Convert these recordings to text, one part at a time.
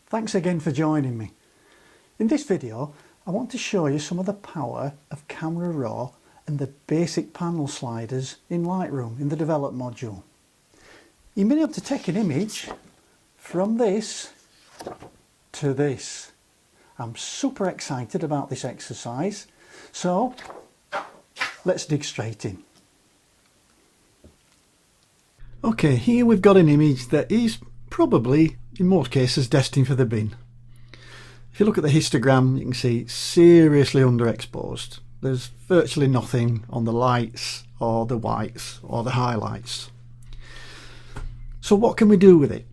Thanks again for joining me. In this video I want to show you some of the power of Camera Raw and the basic panel sliders in Lightroom in the Develop module. You may be able to take an image from this to this. I'm super excited about this exercise, so let's dig straight in. Okay, here we've got an image that is probably, in most cases, destined for the bin. If you look at the histogram, you can see it's seriously underexposed. There's virtually nothing on the lights or the whites or the highlights. So what can we do with it?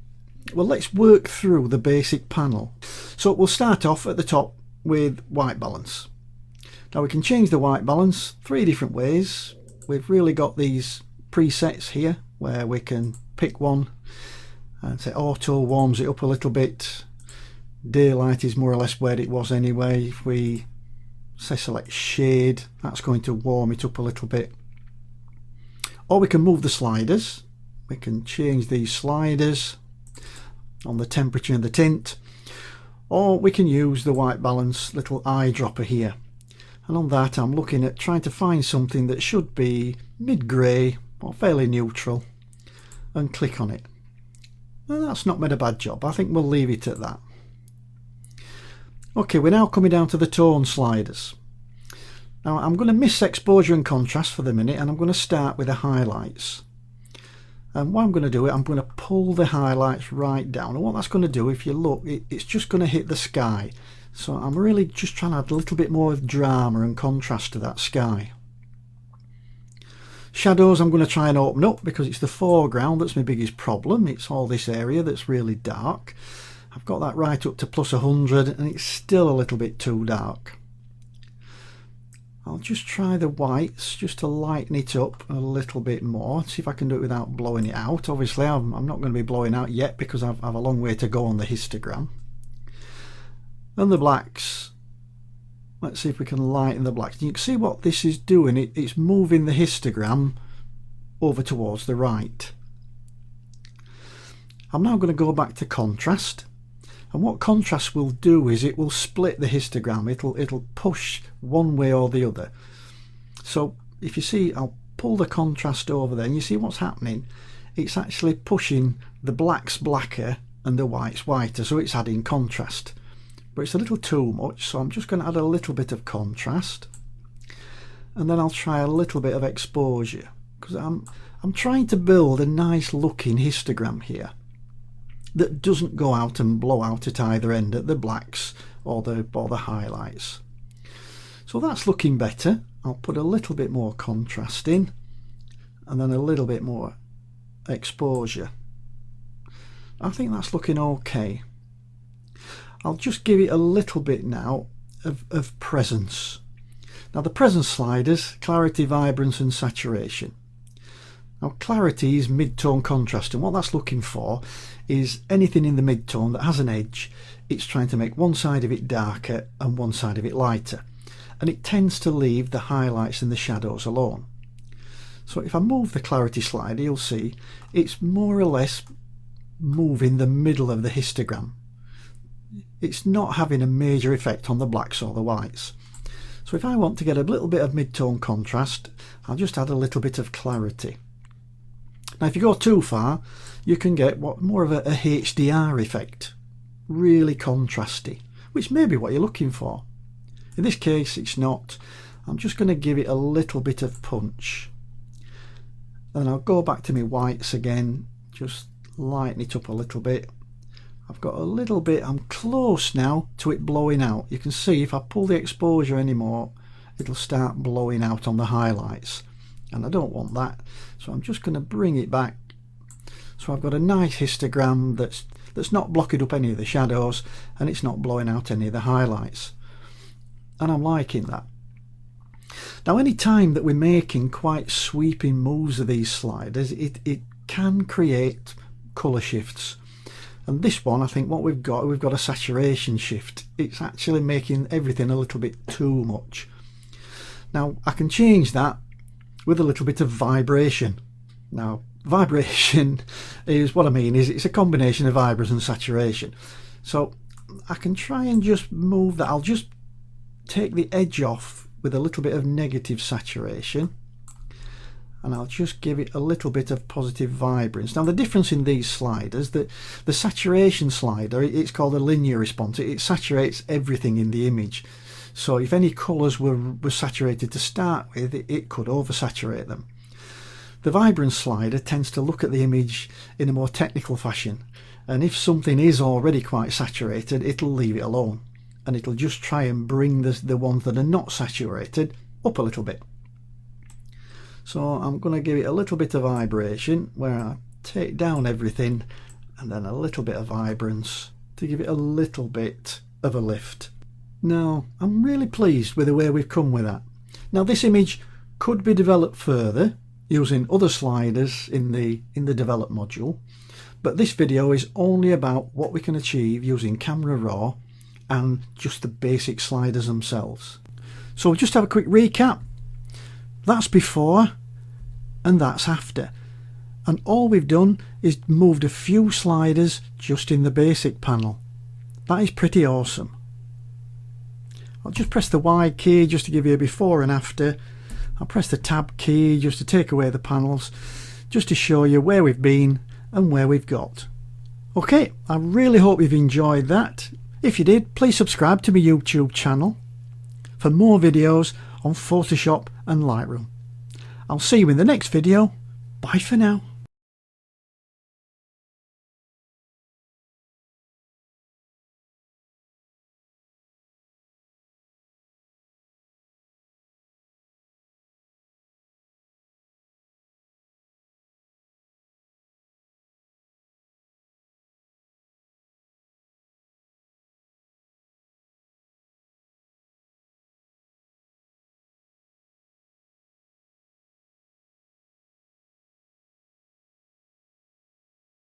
Well, let's work through the basic panel. So we'll start off at the top with white balance. Now we can change the white balance three different ways. We've really got these presets here where we can pick one and say auto warms it up a little bit. Daylight is more or less where it was anyway. If we say select shade, that's going to warm it up a little bit. Or we can move the sliders. We can change these sliders on the temperature and the tint, or we can use the white balance little eyedropper here, and on that I'm looking at trying to find something that should be mid-grey or fairly neutral and click on it. Well, that's not made a bad job. I think we'll leave it at that. Okay, we're now coming down to the tone sliders. Now I'm going to miss exposure and contrast for the minute, and I'm going to start with the highlights. And what I'm going to do, I'm going to pull the highlights right down, and what that's going to do, if you look, it's just going to hit the sky. So I'm really just trying to add a little bit more of drama and contrast to that sky. Shadows I'm going to try and open up because it's the foreground that's my biggest problem. It's all this area that's really dark. I've got that right up to plus 100 and it's still a little bit too dark. I'll just try the whites just to lighten it up a little bit more, see if I can do it without blowing it out. Obviously I'm not going to be blowing out yet because I've a long way to go on the histogram. And the blacks, let's see if we can lighten the blacks. You can see what this is doing, it's moving the histogram over towards the right. I'm now going to go back to contrast. And what contrast will do is it will split the histogram. It'll push one way or the other. So if you see, I'll pull the contrast over there and you see what's happening. It's actually pushing the blacks blacker and the whites whiter, so it's adding contrast. But it's a little too much, so I'm just going to add a little bit of contrast. And then I'll try a little bit of exposure, because I'm trying to build a nice looking histogram here that doesn't go out and blow out at either end at the blacks or the highlights. So that's looking better. I'll put a little bit more contrast in and then a little bit more exposure. I think that's looking okay. I'll just give it a little bit now of presence. Now the presence sliders, clarity, vibrance and saturation. Now clarity is mid-tone contrast, and what that's looking for is anything in the mid-tone that has an edge. It's trying to make one side of it darker and one side of it lighter, and it tends to leave the highlights and the shadows alone. So if I move the clarity slider, you'll see it's more or less moving the middle of the histogram. It's not having a major effect on the blacks or the whites. So if I want to get a little bit of mid-tone contrast, I'll just add a little bit of clarity. Now if you go too far, you can get more of a HDR effect, really contrasty, which may be what you're looking for. In this case it's not. I'm just going to give it a little bit of punch. Then I'll go back to my whites again, just lighten it up a little bit. I've got a little bit, I'm close now to it blowing out. You can see if I pull the exposure anymore, it'll start blowing out on the highlights. And I don't want that, so I'm just going to bring it back. So I've got a nice histogram that's not blocking up any of the shadows and it's not blowing out any of the highlights. And I'm liking that. Now any time that we're making quite sweeping moves of these sliders, it can create colour shifts. And this one, I think what we've got a saturation shift. It's actually making everything a little bit too much. Now I can change that with a little bit of vibration. Now vibration is what I mean is it's a combination of vibrance and saturation. So I can try and just move that. I'll just take the edge off with a little bit of negative saturation, and I'll just give it a little bit of positive vibrance. Now the difference in these sliders, that the saturation slider, it's called a linear response. It saturates everything in the image. So if any colours were saturated to start with, it could oversaturate them. The vibrance slider tends to look at the image in a more technical fashion, and if something is already quite saturated, it'll leave it alone, and it'll just try and bring the ones that are not saturated up a little bit. So I'm going to give it a little bit of vibration where I take down everything, and then a little bit of vibrance to give it a little bit of a lift. Now I'm really pleased with the way we've come with that. Now this image could be developed further using other sliders in the develop module, but this video is only about what we can achieve using Camera Raw and just the basic sliders themselves. So we'll just have a quick recap. That's before and that's after, and all we've done is moved a few sliders just in the basic panel. That is pretty awesome. I'll just press the Y key just to give you a before and after. I'll press the tab key just to take away the panels, just to show you where we've been and where we've got. Okay, I really hope you've enjoyed that. If you did, please subscribe to my YouTube channel for more videos on Photoshop and Lightroom. I'll see you in the next video. Bye for now.